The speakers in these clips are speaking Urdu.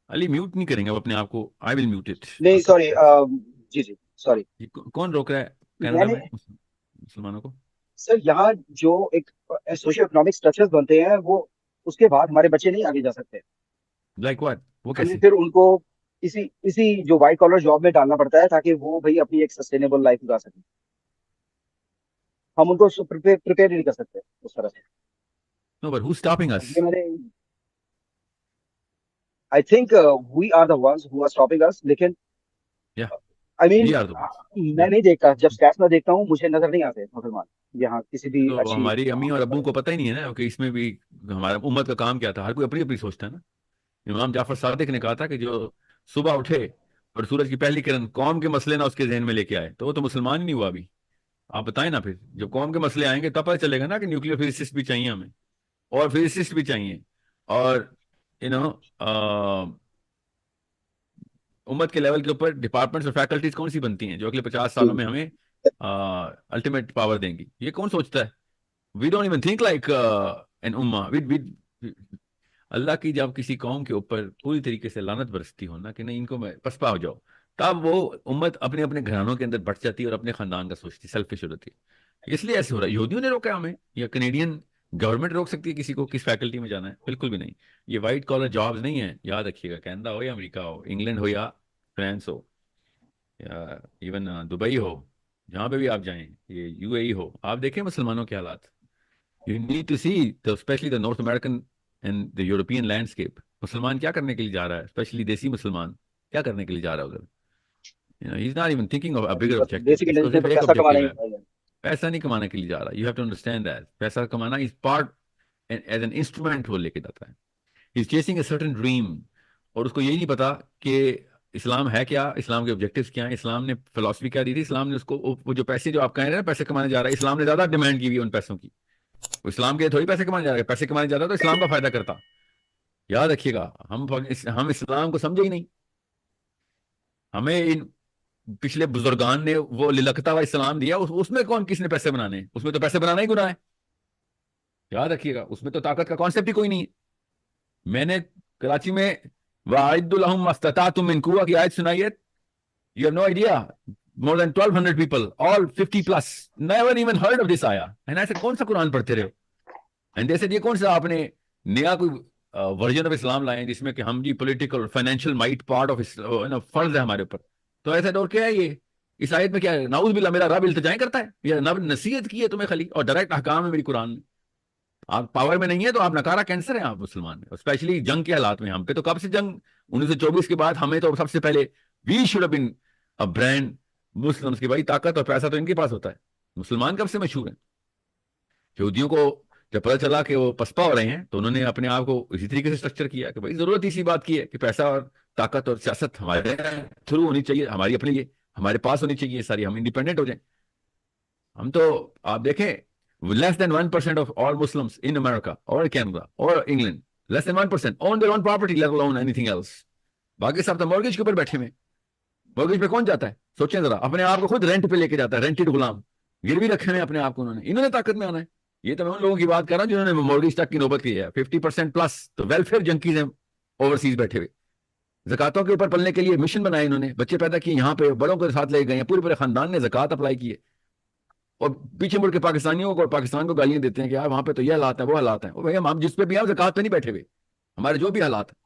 علی میوٹ نہیں کریں گے وہ اپنے آپ کو. آئی ول میوٹ اٹ. نہیں سوری، جی جی سوری. کون روک رہا ہے میں کینیڈا نے میں مسلمانوں کو؟ سر یہاں جو ایک سوشل اکنامک اسٹرکچر بنتے ہیں وہ اس کے بعد ہمارے بچے نہیں آگے جا سکتے. Like what? وہ ہمیں کیسے؟ پھر ان کو اسی جو وائٹ کالر جاب میں ڈالنا پڑتا ہے تاکہ وہ بھائی اپنی ایک سسٹینیبل لائف گزار سکیں. ہم ان کو پریپیئر نہیں کر سکتے اس طرح سے. No but who stopping us? یہ میں نے I think we are the ones who are stopping us. لیکن یا آئی مین وی آر دا. میں نہیں دیکھتا، جب اسٹیٹس میں دیکھتا ہوں مجھے نظر نہیں آتے مسلمان یہاں کسی بھی تو اچھی ہماری امی اور ابو پڑھے. کو پتہ ہی نہیں ہے نا کہ اس میں بھی ہمارا امت کا کام کیا تھا. ہر کوئی اپنی اپنی سوچتا ہے نا. امام جعفر صادق نے کہا تھا کہ جو صبح اٹھے اور سورج کی پہلی کرن قوم کے مسئلے نہ اس کے ذہن میں لے کے آئے تو وہ تو مسلمان ہی نہیں ہوا ابھی. آپ بتائیں نا. پھر جب قوم کے مسئلے آئیں گے تب پتہ چلے گا نا کہ نیوکلیر فزسسٹ بھی چاہیے ہمیں اور فزسسٹ بھی چاہیے. اور یو نو امت کے لیول کے اوپر ڈپارٹمنٹس اور فیکلٹیز کون سی بنتی ہیں جو اگلے 50 سالوں جی میں ہمیں الٹیمیٹ پاور دیں گی. یہ کون سوچتا ہے؟ We don't even think like an اما. اللہ کی جب کسی قوم کے اوپر پوری طریقے سے لعنت برستی ہونا کہ نہیں ان کو میں پسپا ہو جاؤ، تب وہ امت اپنے اپنے گھرانوں کے اندر بٹ جاتی ہے اور اپنے خاندان کا سوچتی، سیلفش ہوتی ہے. اس لیے ایسے ہو رہا ہے. یہودیوں نے روکا ہمیں یا کینیڈین گورنمنٹ روک سکتی ہے کسی کو کس فیکلٹی میں جانا ہے؟ بالکل بھی نہیں. یہ وائٹ کالر جابز نہیں ہیں، یاد رکھیے گا. کینیڈا ہو یا امریکہ ہو، انگلینڈ ہو یا فرانس ہو یا ایون دبئی ہو، جہاں پہ بھی آپ جائیں، یہ یو اے ای ہو، آپ دیکھیں مسلمانوں کے حالات. You need to see especially the North American and the European landscape. مسلمان کیا کرنے کے لیے جا رہا ہے؟ اسپیشلی دیسی مسلمان کیا کرنے کے لیے جا رہا ہے ادھر؟ He is not even thinking of a bigger بس آبجیکٹو. بیسک اس کو انٹینشن صرف تو ایک پیسہ کمانا آبجیکٹو ہی ہے. ہے. پیسہ نہیں کمانے کے لیے جا رہا. You have to understand that پیسہ کمانا is part as an instrument وہ لے کے جاتا ہے. He is chasing a certain dream اور اس کو یہی نہیں پتا کہ اسلام ہے کیا، اسلام کے آبجیکٹیوز کیا ہیں، اسلام نے فلسفی کیا دی تھی. اسلام نے اس کو وہ جو پیسے جو آپ کہہ رہے ہیں نا پیسے کمانے جا رہا ہے، اسلام نے زیادہ ڈیمانڈ کی ہوئی ہے ان پیسوں کی. وہ اسلام کے تھوڑی پیسے کمانے جا رہے ہیں. پیسے کمانے جاتا تو اسلام کا فائدہ کرتا. یاد رکھیے گا ہم اسلام کو سمجھے ہی نہیں. ہمیں ان پچھلے بزرگان نے وہ للکتا ہوا اسلام دیا، اس میں کون کس نے پیسے بنانے؟ اس میں تو پیسے بنانا ہی گناہ ہے. یاد رکھیے گا اس میں تو طاقت کا کانسیپٹ ہی کوئی نہیں ہے. میں نے کراچی میں وَأَعِدُّوا لَهُم مَا اسْتَطَعْتُم مِّن قُوَّةٍ کی آیت سنائی ہے. You have no idea. More than 1200 people, all 50 plus, never even heard of this ayah. And I said, کون سا قرآن پڑھتے رہے ہو؟ And they said, یہ کون سا آپ نے نیا کوئی ورژن آف اسلام لائے ہیں جس میں کہ ہم جی political financial might part of فرض ہے ہمارے اوپر. تو ایسا اور کیا ہے یہ؟ اس آیت میں کیا ہے؟ نعوذ باللہ میرا رب التجائیں کرتا ہے یا رب نصیحت کی ہے تمہیں خالی اور ڈائریکٹ احکام ہے میری قرآن میں. آپ پاور میں نہیں ہے تو آپ نکارا کینسر ہیں آپ مسلمان میں. اسپیشلی جنگ کے حالات میں ہم پہ تو کب سے جنگ 1924 کے بعد ہمیں تو سب سے پہلے we should have been a brand Muslims کی. بھائی طاقت اور پیسہ تو ان کے پاس ہوتا ہے. مسلمان کب سے مشہور ہیں؟ یہودیوں کو جب پتہ چلا کہ وہ پسپا ہو رہے ہیں تو انہوں نے اپنے آپ کو اسی طریقے سے اسٹرکچر کیا کہ بھائی ضرورت اسی بات کی ہے کہ پیسہ اور طاقت اور سیاست ہمارے تھرو ہونی چاہیے، ہماری اپنے لیے ہمارے پاس ہونی چاہیے ساری، ہم انڈیپینڈنٹ ہو جائیں. ہم تو آپ دیکھیں less than 1% of all Muslims in America اور کینیڈا اور England, less than 1% own their own property let alone anything else. باقی سب تو مورگیج کے اوپر بیٹھے ہوئے. مورگیج پہ کون جاتا ہے؟ سوچیں ذرا. اپنے آپ کو خود رینٹ پہ لے کے جاتا ہے، رینٹڈ غلام گروی رکھے ہوئے اپنے آپ کو. انہوں نے طاقت میں آنا ہے. یہ تو میں ان لوگوں کی بات کر رہا ہوں جنہوں نے مورگیج تک کی نوبت کی ہے. 50% پلس تو ویلفیئر جنکیز ہیں اوورسیز بیٹھے ہوئے. زکاتوں کے اوپر پلنے کے لیے مشن بنائے انہوں نے، بچے پیدا کیے یہاں پہ، بڑوں کے ساتھ لے گئے ہیں، پورے پورے خاندان نے زکات اپلائی کی ہے. اور پیچھے مڑ کے پاکستانیوں کو اور پاکستان کو گالیاں دیتے ہیں کہ یار وہاں پہ تو یہ حالات ہیں وہ حالات ہیں. بھائی ہم جس پہ بھی ہیں زکات پہ نہیں بیٹھے ہوئے. ہمارے جو بھی حالات ہیں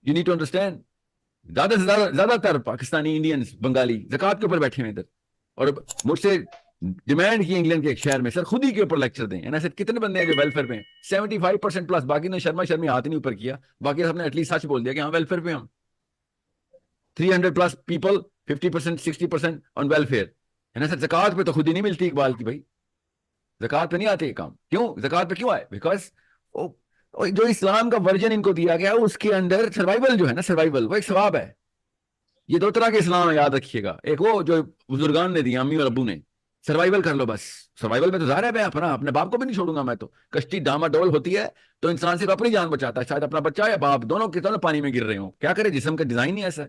یو نیڈ ٹو انڈرسٹینڈ. زیادہ تر پاکستانی انڈینس بنگالی زکات کے اوپر بیٹھے ہوئے ادھر. اور مجھ سے ڈیمانڈ کی انگلینڈ کے ایک شہر میں سر خود ہی کے اوپر لیکچر دیں. ایسے کتنے بندے ہیں جو ویلفیئر پہ ہیں؟ 75% پلس. باقی نے شرما شرمی ہاتھ نہیں اوپر کیا، باقی سب نے ایٹ لیسٹ سچ بول دیا کہ ہاں ویلفیئر پہ ہم 300 پلس پیپل 50% 60% آن ویلفیئر. زکات پہ تو خود ہی نہیں ملتی اقبال کی. بھائی زکات پہ نہیں آتے یہ کام. کیوں زکات پہ کیوں آئے؟ بیکاز جو اسلام کا ورژن ان کو دیا گیا اس کے اندر سروائیول جو ہے نا، سروائیول وہ ایک ثواب ہے. یہ دو طرح کے اسلام ہے یاد رکھیے گا. ایک وہ جو بزرگان نے دیا امی اور ابو نے، سروائیول کر لو بس. سروائیول میں تو ظاہر ہے میں اپنے باپ کو بھی نہیں چھوڑوں گا. میں تو کشتی ڈاما ڈول ہوتی ہے تو انسان صرف اپنی جان بچاتا ہے، شاید اپنا بچہ یا باپ دونوں کے دونوں پانی میں گر رہے ہوں. کیا کرے، جسم کا ڈیزائن نہیں ایسا ہے.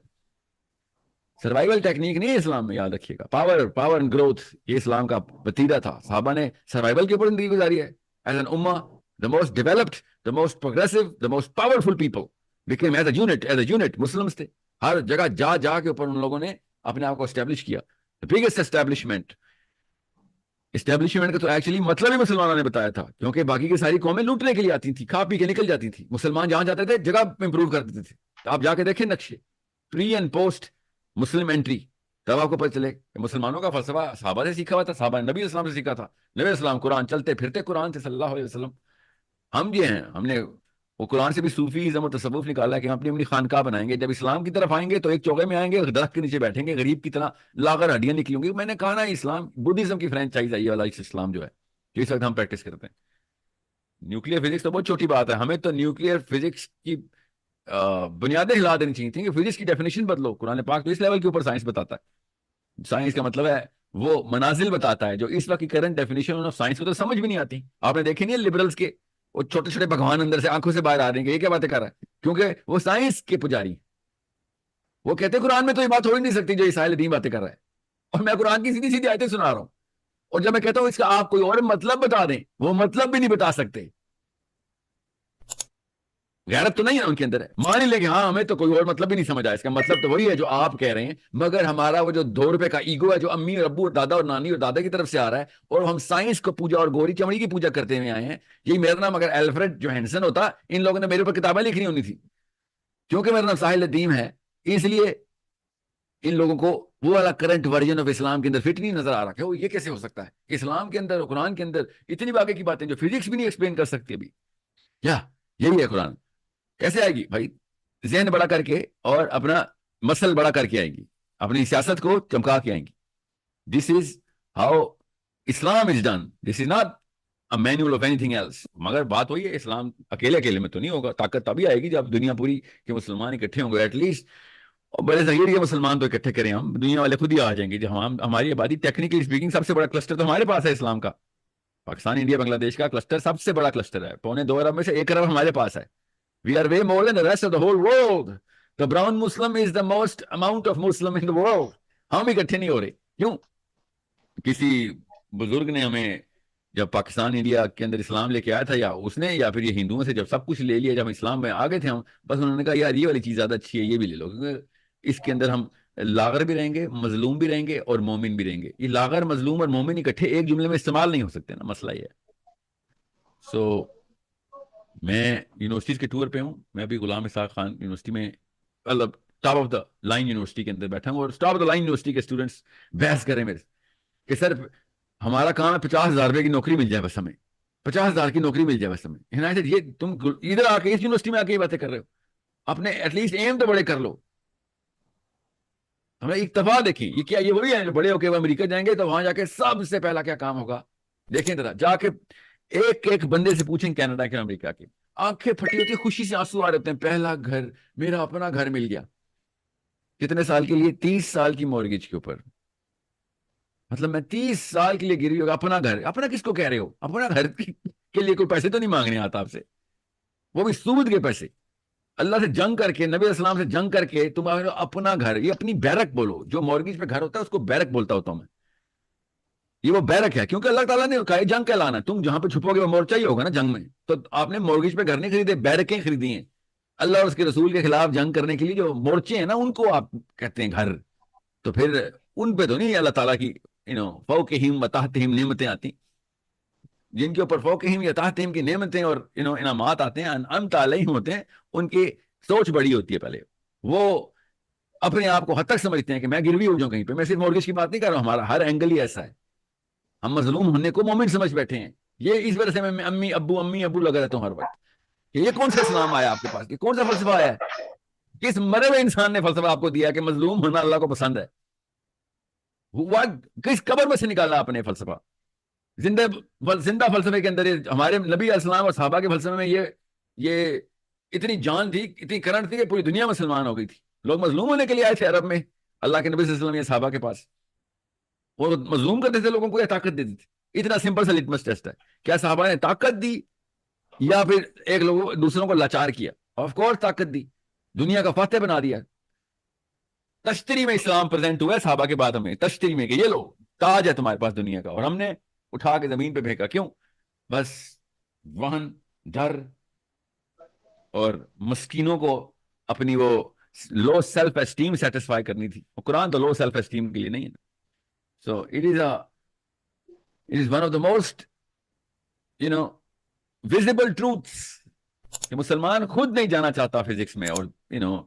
سروائیول ٹیکنیک نہیں ہے اسلام میں، یاد رکھیے گا. پاور اینڈ گروتھ یہ اسلام کا وتیرہ تھا. صحابہ نے سروائیول کے اوپر زندگی گزاری ہے. ایز این امہ the most developed, the most progressive, the most powerful people became as a unit Muslims تھے. ہر جگہ جا جا کے اوپر ان لوگوں نے اپنے آپ کو اسٹیبلش کیا. بگیسٹ اسٹیبلشمنٹ کا تو ایکچولی مطلب ہی مسلمانوں نے بتایا تھا, کیونکہ باقی کی ساری قومیں لوٹنے کے لیے آتی تھیں, کھا پی کے نکل جاتی تھیں. مسلمان جہاں جاتے تھے جگہ امپروو کر دیتے تھے. آپ جا کے دیکھیں نقشے, pre and post Muslim entry, تب آپ کو پتہ چلے کہ مسلمانوں کا فلسفہ صحابہ سے سیکھا ہوا تھا, صحابہ نبی اسلام سے سیکھا تھا. نبی اسلام قرآن چلتے پھرتے قرآن سے صلی اللہ علیہ وسلم. ہم یہ ہیں, ہم نے وہ قرآن سے بھی صوفیزم اور تصوف نکالا کہ ہم اپنی اپنی خانقاہ بنائیں گے. جب اسلام کی طرف آئیں گے تو ایک چوگے میں آئیں گے, درخت کے نیچے بیٹھیں گے, غریب کی طرح لاغر ہڈیاں نکلیں گی. میں نے کہا نا اسلام بدھزم کی فرینچائز آئی والا اسلام جو ہے, جو اس وقت ہم پریکٹس کرتے ہیں. نیوکلیر فزکس تو بہت چھوٹی بات ہے, ہمیں تو نیوکلیر فزکس کی بنیادیں ہلا دینی چاہیے تھیں کہ فزکس کی ڈیفینیشن بدلو. قرآن پاک تو اس لیول کے اوپر سائنس بتاتا ہے. سائنس کا مطلب ہے وہ منازل بتاتا ہے جو اس وقت کی کرنٹ ڈیفینیشن آف سائنس کو تو سمجھ بھی نہیں آتی. آپ نے دیکھی نہیں ہے لبرلس کے وہ چھوٹے چھوٹے بھگوان اندر سے آنکھوں سے باہر آ رہے ہیں کہ یہ کیا باتیں کر رہا ہے, کیونکہ وہ سائنس کے پجاری. وہ کہتے ہیں قرآن میں تو یہ بات ہو ہی نہیں سکتی جو عیسائی دین باتیں کر رہا ہے, اور میں قرآن کی سیدھی سیدھی آیتیں سنا رہا ہوں. اور جب میں کہتا ہوں اس کا آپ کوئی اور مطلب بتا دیں, وہ مطلب بھی نہیں بتا سکتے. غیرت تو نہیں ہے ان کے اندر, ہے مان ہی لے کہ ہاں ہمیں تو کوئی اور مطلب بھی نہیں سمجھا, اس کا مطلب تو وہی ہے جو آپ کہہ رہے ہیں, مگر ہمارا وہ جو 2 روپے کا ایگو ہے جو امی اور ابو اور دادا اور نانی اور دادا کی طرف سے آ رہا ہے, اور ہم سائنس کو پوجا اور گوری چمڑی کی پوجا کرتے ہوئے آئے ہیں. یہی میرا نام اگر الفریڈ جوہنسن ہوتا, ان لوگوں نے میرے اوپر کتابیں لکھنی ہونی تھی. کیونکہ میرا نام ساحل ندیم ہے, اس لیے ان لوگوں کو وہ والا کرنٹ ورژن آف اسلام کے اندر فٹ نہیں نظر آ رہا کہ وہ یہ کیسے ہو سکتا ہے. اسلام کے اندر قرآن کے اندر اتنی باقی کی باتیں جو فزکس بھی نہیں ایکسپلین کر سکتی ابھی, کیا یہی ہے قرآن. کیسے آئے گی بھائی؟ ذہن بڑا کر کے اور اپنا مسل بڑا کر کے آئے گی, اپنی سیاست کو چمکا کے آئیں گی. This is how Islam is done, this is not a manual of anything else. مگر بات وہی ہے, اسلام اکیلے میں تو نہیں ہوگا. طاقت تبھی آئے گی جب دنیا پوری کے مسلمان اکٹھے ہوں گے ایٹ لیسٹ, اور بڑے صغیر کے مسلمان تو اکٹھے کریں ہم, دنیا والے خود ہی آ جائیں گے. جب ہماری آبادی ٹیکنیکلی اسپیکنگ سب سے بڑا کلسٹر تو ہمارے پاس ہے اسلام کا. پاکستان انڈیا بنگلہ دیش کا کلسٹر سب سے بڑا کلسٹر ہے, 2.25 ارب میں سے 1 ارب ہمارے پاس ہے. We are way more than the rest of the whole world. The brown Muslim is the most amount of Muslim in the world. ہم اکٹھے نہیں ہو رہے. کیوں؟ کسی بزرگ نے ہمیں جب پاکستان انڈیا کے اندر اسلام لے کے آیا تھا, یا اس نے یا پھر یہ ہندوؤں سے جب سب کچھ لے لیا, جب اسلام میں آ گئے تھے ہم, بس انہوں نے کہا یار یہ والی چیز زیادہ اچھی ہے, یہ بھی لے لو, کیونکہ اس کے اندر ہم لاغر بھی رہیں گے, مظلوم بھی رہیں گے, اور مومن بھی رہیں گے. یہ لاغر, مظلوم اور مومن اکٹھے ایک جملے میں استعمال نہیں ہو سکتے نا, مسئلہ یہ ہے. سو میں یونیورسٹیز کے ٹور پہ ہوں. میں بھی غلام اسحاق خان یونیورسٹی میں, مطلب top of the line university کے اندر بیٹھا ہوں, اور top of the line university کے اسٹوڈنٹس بحث کریں میرے کہ سر ہمارا کام ہے 50,000 روپے کی نوکری مل جائے بس ہمیں, 50,000 کی نوکری مل جائے بس ہمیں. یہ تم ادھر آ کے اس یونیورسٹی میں آ کے یہ باتیں کر رہے ہو, اپنے ایٹ لیسٹ ایم تو بڑے کر لو. ہمیں اکتفا دیکھیں, یہ کیا یہ وہی ہے جو بڑے ہو کے وہ امریکہ جائیں گے تو وہاں جا کے سب سے پہلا کیا کام ہوگا دیکھیں ذرا, جا کے ایک ایک بندے سے پوچھیں کینیڈا کے امریکہ کے, آنکھیں پھٹی ہوتی, خوشی سے آنسو آ رہے ہوتے ہیں, پہلا گھر, میرا اپنا گھر مل گیا. کتنے سال کے لیے؟ 30 سال کی مورگیج کے اوپر. مطلب میں 30 سال کے لیے گری ہوگا. اپنا گھر, اپنا کس کو کہہ رہے ہو؟ اپنا گھر کے لیے کوئی پیسے تو نہیں مانگنے آتا آپ سے, وہ بھی سود کے پیسے. اللہ سے جنگ کر کے, نبی اسلام سے جنگ کر کے تم اپنا گھر, یہ اپنی بیرک بولو. جو مورگیج پہ گھر ہوتا ہے اس کو بیرک بولتا ہوتا ہوں میں. یہ وہ بیرک ہے, کیونکہ اللہ تعالیٰ نے کہا ہے جنگ کہلانا, تم جہاں پہ چھپو گے وہ مورچہ ہی ہوگا نا جنگ میں. تو آپ نے مورگیج پہ گھر نہیں خریدے, بیرکیں خریدی ہیں. اللہ اور اس کے رسول کے خلاف جنگ کرنے کے لیے جو مورچے ہیں نا, ان کو آپ کہتے ہیں گھر. تو پھر ان پہ تو نہیں اللہ تعالیٰ کی فوقہم و تحتہم نعمتیں آتی, جن کے اوپر فوقہم یا تحتہم کی نعمتیں اور انعامات آتے ہیں, انعمت علیہم ہوتے ہیں, ان کی سوچ بڑی ہوتی ہے. پہلے وہ اپنے آپ کو حد تک سمجھتے ہیں کہ میں گروی ہو جاؤں کہیں پہ. میں صرف مورگیج کی بات نہیں کر رہا ہوں, ہمارا ہر اینگل ہی ایسا ہے. ہم مظلوم ہونے کو مومن سمجھ بیٹھے ہیں. یہ اس وجہ سے میں امی ابو لگا رہتا ہوں ہر وقت کہ یہ کون سا اسلام آیا آپ کے پاس, یہ کون سا فلسفہ آیا ہے, کس مرے ہوئے انسان نے فلسفہ آپ کو دیا کہ مظلوم ہونا اللہ کو پسند ہے؟ کس قبر میں سے نکالا آپ نے فلسفہ؟ زندہ فلسفے کے اندر ہمارے نبی علیہ السلام اور صحابہ کے فلسفے میں یہ اتنی جان تھی, اتنی کرنٹ تھی کہ پوری دنیا مسلمان ہو گئی تھی. لوگ مظلوم ہونے کے لیے آئے تھے عرب میں اللہ کے نبی صلی اللہ علیہ وسلم یا صحابہ کے پاس. وہ مظلوم کرتے تھے لوگوں کو یا طاقت دیتی تھی؟ اتنا سمپل سا لٹمس ٹیسٹ ہے. کیا صحابہ نے طاقت دی یا پھر ایک لوگوں دوسروں کو لاچار کیا؟ آف کورس طاقت دی, دنیا کا فاتح بنا دیا. تشتری میں اسلام پریزنٹ ہوا ہے صحابہ کے بعد ہمیں, تشتری میں کہ یہ لو تاج ہے تمہارے پاس دنیا کا, اور ہم نے اٹھا کے زمین پہ پھینکا. کیوں؟ بس وہن, ڈر اور مسکینوں کو اپنی وہ لو سیلف اسٹیم سیٹسفائی کرنی تھی. قرآن تو لو سیلف اسٹیم کے لیے نہیں ہے. So it is one of the most visible truths کہ مسلمان خود نہیں جانا چاہتا فزکس میں اور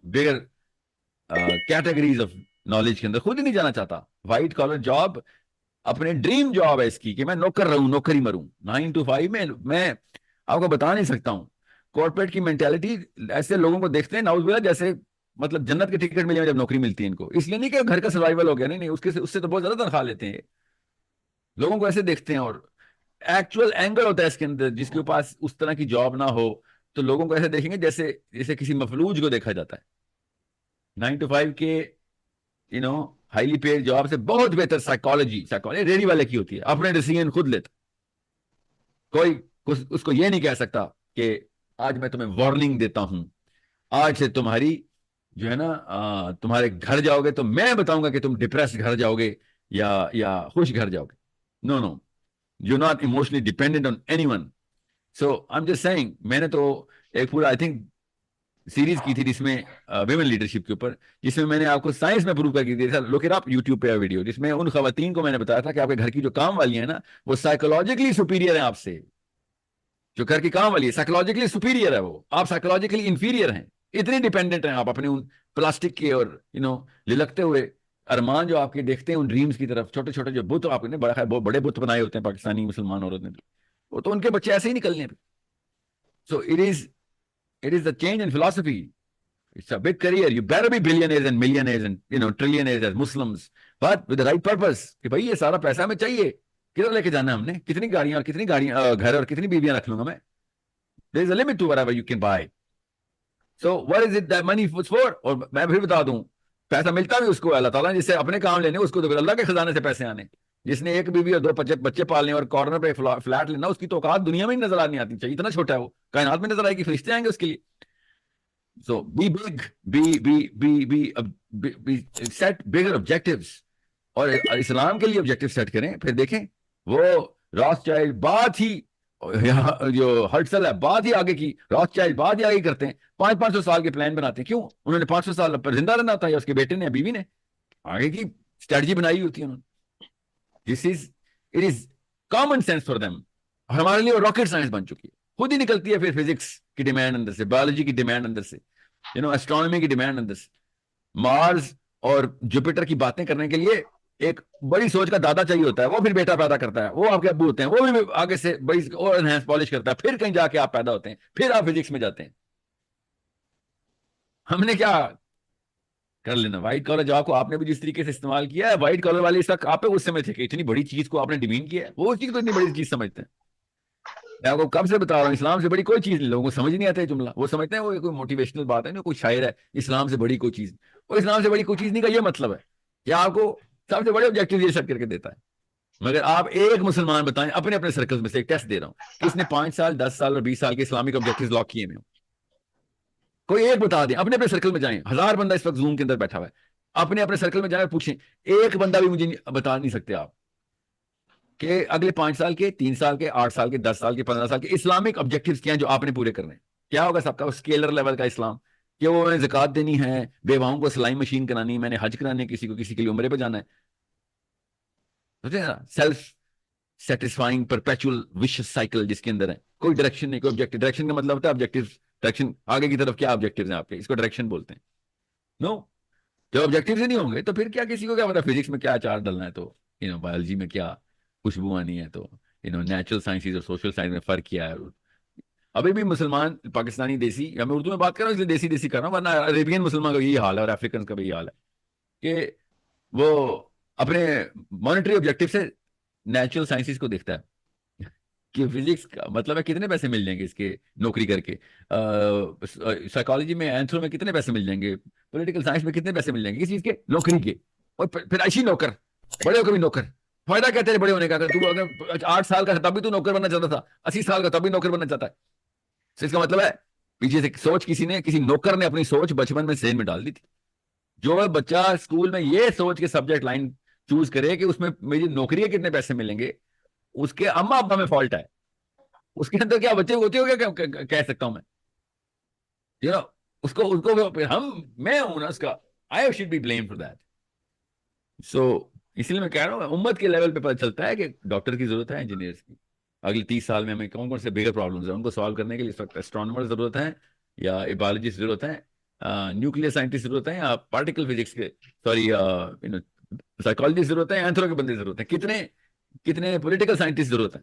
بگر کیٹیگریز آف نالج کے اندر خود ہی نہیں جانا چاہتا. وائٹ کالر جاب اپنے ڈریم جاب ہے اس کی کہ میں نوکر رہوں نوکری مروں 9 to 5 میں آپ کو بتا نہیں سکتا ہوں. کارپوریٹ کی مینٹالٹی ایسے لوگوں کو دیکھتے ہیں ناؤز باللہ جیسے مطلب جنت کے ٹکٹ ملے جب نوکری ملتی ہے ان کو. اس لیے نہیں کہ گھر کا سروائیول ہو گیا, نہیں اس سے تو بہت زیادہ تنخواہ لیتے ہیں. لوگوں کو ایسے دیکھتے ہیں اور ایکچوئل اینگل ہوتا ہے اس کے اندر. جس کے پاس اس طرح کی جاب نہ ہو تو لوگوں کو ایسے دیکھیں گے جیسے کسی مفلوج کو دیکھا جاتا ہے. 9 to 5 کے ہائیلی پیڈ جاب سے بہت بہتر سائیکالوجی ریڈی والے کی ہوتی ہے. اپنے ڈیسیژن خود لیتا, کوئی اس کو یہ نہیں کہہ سکتا کہ آج میں تمہیں وارننگ دیتا ہوں, آج سے تمہاری جو ہے نا تمہارے گھر جاؤ گے تو میں بتاؤں گا کہ تم ڈپریس گھر جاؤ گے یا خوش گھر جاؤ گے. No you not emotionally dependent on anyone. So I am just seeing, میں نے تو ایک پورا آئی تھنک سیریز کی تھی جس میں ویمن لیڈرشپ کے اوپر, جس میں میں نے آپ کو سائنس میں پروو کر کے دیا تھا. لوک اٹ اپ یوٹیوب پہ ویڈیو, جس میں ان خواتین کو میں نے بتایا تھا کہ آپ کے گھر کی جو کام والی ہیں نا وہ سائیکولوجیکلی سپیریئر ہیں آپ سے. جو گھر کی کام والی ہے سائیکولوجیکلی سپیریئر ہے, وہ آپ سائیکولوجیکلی انفیریئر ہیں. اتنی ڈیپینڈنٹ ہیں آپ اپنے ان پلاسٹک کے اور للکتے ہوئے ارمان جو آپ کے دیکھتے ہیں ان ڈریمز کی طرف. چھوٹے چھوٹے جو بت آپ نے بہت بڑے بت بنائے ہوتے ہیں پاکستانی مسلمان عورت نے, وہ تو ان کے بچے ایسے ہی نکلنے. سو it is the change in philosophy. It's a big career. You better be billionaires and millionaires and trillionaires as Muslims, but with the right purpose. کہ بھائی یہ سارا پیسہ ہمیں چاہیے, کدھر لے کے جانا ہے ہم نے, کتنی گاڑیاں اور کتنی گھر اور کتنی بیویاں رکھ لوں گا میں. There is a limit to whatever you can buy. So what is it that money is for? اور میں پھر بتا دوں, پیسہ ملتا بھی اس کو اللہ تعالیٰ نے جس سے اپنے کام لینے, اس کو تو پھر اللہ کے خزانے سے پیسے آنے. جس نے ایک بیوی اور 2 بچے پالنے اور کارنر پہ فلیٹ لینا, اس کی تو اوقات دنیا میں ہی نظر آنی آتی چاہیے. اتنا چھوٹا ہے وہ, کائنات میں نظر آئے گی, فرشتے آئیں گے اس کے لیے. So be big, set bigger objectives. اور اسلام کے لیے آبجیکٹو سیٹ کریں. پھر دیکھیں وہ راس چائلڈ بات ہی جو ہرٹسل ہے بات ہی آگے کی, راس چائلڈ بات ہی آگے کرتے ہیں. 500 سال کے پلان بناتے ہیں. کیوں؟ انہوں نے 500 سال پر زندہ رہنا ہوتا ہے, یا اس کے بیٹے نے بیوی نے آگے کی اسٹریٹجی بنائی ہوتی ہے انہوں نے. It is common sense for them. ہمارے لیے راکٹ سائنس بن چکی ہے, خود ہی نکلتی ہے. پھر فزکس کی ڈیمانڈ اندر سے, بایولوجی کی ڈیمانڈ اندر سے, ایسٹرونومی کی ڈیمانڈ اندر سے. مارس اور جوپیٹر کی باتیں کرنے کے لیے ایک بڑی سوچ کا دادا چاہیے ہوتا ہے, وہ پھر بیٹا پیدا کرتا ہے, وہ آپ کے ابو ہوتے ہیں, وہ بھی آگے سے بڑی اور انہینس پالش کرتا ہے, پھر کہیں جا کے آپ پیدا ہوتے ہیں, پھر آپ فزکس میں جاتے ہیں. ہم نے کیا کر لینا؟ وائٹ کالر جاب کو آپ نے بھی جس طریقے سے استعمال کیا ہے, وائٹ کالر والے اس وقت آپ پہ غصے میں تھے کہ اتنی بڑی چیز کو آپ نے ڈیمین کیا ہے. وہ اس چیز کو اتنی بڑی چیز سمجھتے ہیں. میں آپ کو کب سے بتا رہا ہوں, اسلام سے بڑی کوئی چیز نہیں. لوگوں کو سمجھ نہیں آتا ہے جملہ, وہ سمجھتے ہیں وہ کوئی موٹیویشنل بات ہے, کوئی شاعر ہے, اسلام سے بڑی کوئی چیز. وہ اسلام سے بڑی کوئی چیز نہیں کا یہ مطلب ہے کہ آپ کو سب سے بڑے آبجیکٹو یہ سیٹ کر کے دیتا ہے. مگر آپ ایک مسلمان بتائیں اپنے سرکل میں سے, ایک ٹیسٹ دے رہا ہوں, کہ اس نے 5 سال 10 سال اور 20 سال کے اسلامک آبجیکٹو لاک کیے میں. کوئی ایک بتا دیں, اپنے سرکل میں جائیں. 1000 بندہ اس وقت زوم کے اندر بیٹھا ہوا ہے, اپنے سرکل میں جائیں اور پوچھیں, ایک بندہ بھی مجھے بتا نہیں سکتے آپ کہ اگلے 5 سال کے, 3 سال کے, 8 سال کے, 10 سال کے, 15 سال کے اسلامک آبجیکٹیوز کیا ہیں جو آپ نے پورے کرنے ہیں. کیا ہوگا سب کا اسکیلر لیول کا اسلام, کہ وہ میں زکات دینی ہے, بیواؤں کو سلائی مشین کرانی, میں نے حج کرانی, کسی کو کسی کے لیے عمرے پہ جانا ہے. Self satisfying perpetual vicious cycle جس کے اندر ہے, کوئی ڈائریکشن نہیں, کوئی آبجیکٹو. ڈائریکشن کا مطلب ہوتا ہے آبجیکٹیو ڈائریکشن, آگے کی طرف کیا آبجیکٹیوز ہیں آپ کے, اس کو ڈائریکشن بولتے ہیں. نو, جب آبجیکٹیوز ہی نہیں ہوں گے تو پھر کیا کسی کو کیا پتا فزکس میں کیا اچار ڈلنا ہے, تو بایولوجی میں کیا خوشبو آنی ہے, تو نیچرل سائنسز اور سوشل سائنس میں فرق کیا ہے. ابھی بھی مسلمان پاکستانی دیسی, میں اردو میں بات کر رہا ہوں اس لیے دیسی کر رہا ہوں, ورنہ عربین مسلمان کا یہی حال ہے اور افریقن کا بھی یہی حال ہے کہ وہ اپنے مانیٹری آبجیکٹیو سے نیچرل سائنسز کو دیکھتا ہے کہ فزکس کا مطلب ہے کتنے پیسے مل جائیں گے اس کے نوکری کر کے, سائیکالوجی میں اینتھرو میں کتنے پیسے مل جائیں گے, پولیٹیکل سائنس میں کتنے پیسے مل جائیں گے, کس چیز کے, نوکری کے. اور پھر ایسی نوکر, بڑے ہو کے بھی نوکر. فائدہ کیا تیرے بڑے ہونے کا, اگر تو اگر 8 سال کا تھا تب بھی تو نوکر بننا چاہتا تھا, 80 سال کا تب بھی نوکر بننا چاہتا ہے. اس کا مطلب ہے پیچھے سے سوچ کسی نوکر نے اپنی سوچ بچپن میں ذہن میں ڈال دی تھی. جو بچہ اسکول میں یہ سوچ کے سبجیکٹ لائن چوز کرے کہ اس میں میری نوکری کے کتنے پیسے ملیں گے, اس کے اما ابا میں فالٹ ہے. اس کے اندر کیا بچے ہوتے ہو گیا کہہ سکتا ہوں میں, اس کو میں ہوں نا اس کا, I should be blamed for that. سو اسی لیے میں کہہ رہا ہوں امت کے لیول پہ پتہ چلتا ہے کہ ڈاکٹر کی ضرورت ہے, انجینئرس کی. اگلی 30 سال میں ہمیں کون کون سے بگر پرابلمس ہیں ان کو سالو کرنے کے لیے اس وقت اسٹرانومر ضرورت ہے, یا بایولوجسٹ ضرورت ہے, نیوکلیئر سائنٹسٹ ضرورت ہے, یا پارٹیکل فزکس کے سوری سائیکالوجسٹ ضرورت ہے, اینتھرو کے بندے ضرورت ہیں, کتنے پولیٹیکل سائنٹسٹ ضرورت ہیں.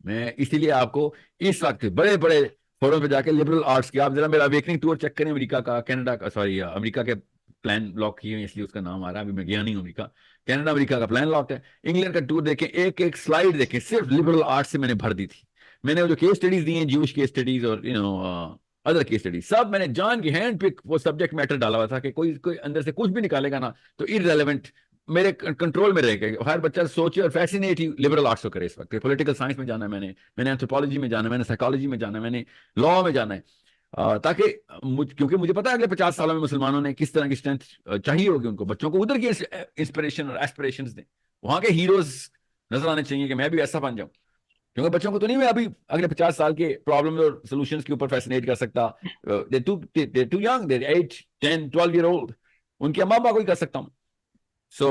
میں اسی لیے آپ کو اس وقت بڑے بڑے فورم پہ جا کے لبرل آرٹس کی آپ ذرا میرا اویکننگ ٹور چیک کریں, امریکہ کا, کینیڈا کا, سوری امریکہ کے پلان لاک کیے ہیں اس لیے اس کا نام آ رہا ہے, ابھی میں گیا نہیں ہوں امریکہ, کینیڈا امریکہ کا پلان لاک ہے. انگلینڈ کا ٹور دیکھیں, ایک ایک سلائیڈ دیکھیں صرف لبرل آرٹس سے میں نے بھر دی تھی. میں نے وہ جو کیس اسٹڈیز دی ہیں, جوش کیس اسٹڈیز اور ادر کیس اسٹڈیز, سب میں نے جان کی ہینڈ پک وہ سبجیکٹ میٹر ڈالا ہوا تھا کہ کوئی اندر سے کچھ بھی نکالے گا نا تو ارریلیونٹ میرے کنٹرول میں رہے گا. ہر بچہ سوچے اور فیسینیٹ ہی لبرل آرٹس کو کرے. اس وقت پولیٹیکل سائنس میں جانا ہے, میں نے اینتھروپولوجی میں جانا ہے, میں نے سائیکالوجی میں جانا ہے, میں نے لا میں جانا ہے, تاکہ کیونکہ مجھے پتا ہے اگلے 50 سالوں میں مسلمانوں نے کس طرح کی اسٹرینتھ چاہیے ہوگی ان کو, بچوں کو ادھر کی انسپریشن اور ایسپریشنز دیں, وہاں کے ہیروز نظر آنے چاہیے کہ میں بھی ایسا بن جاؤں. کیونکہ بچوں کو تو نہیں میں ابھی اگلے 50 سال کے پرابلم اور سولوشنز کے اوپر فیسنیٹ کر سکتا. they're too young, they're 8, 10, 12 year old, ان کے ماں باپ کو ہی کر سکتا ہوں. So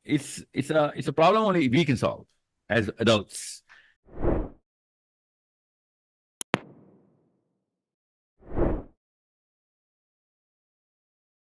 it's a problem only we can solve as adults.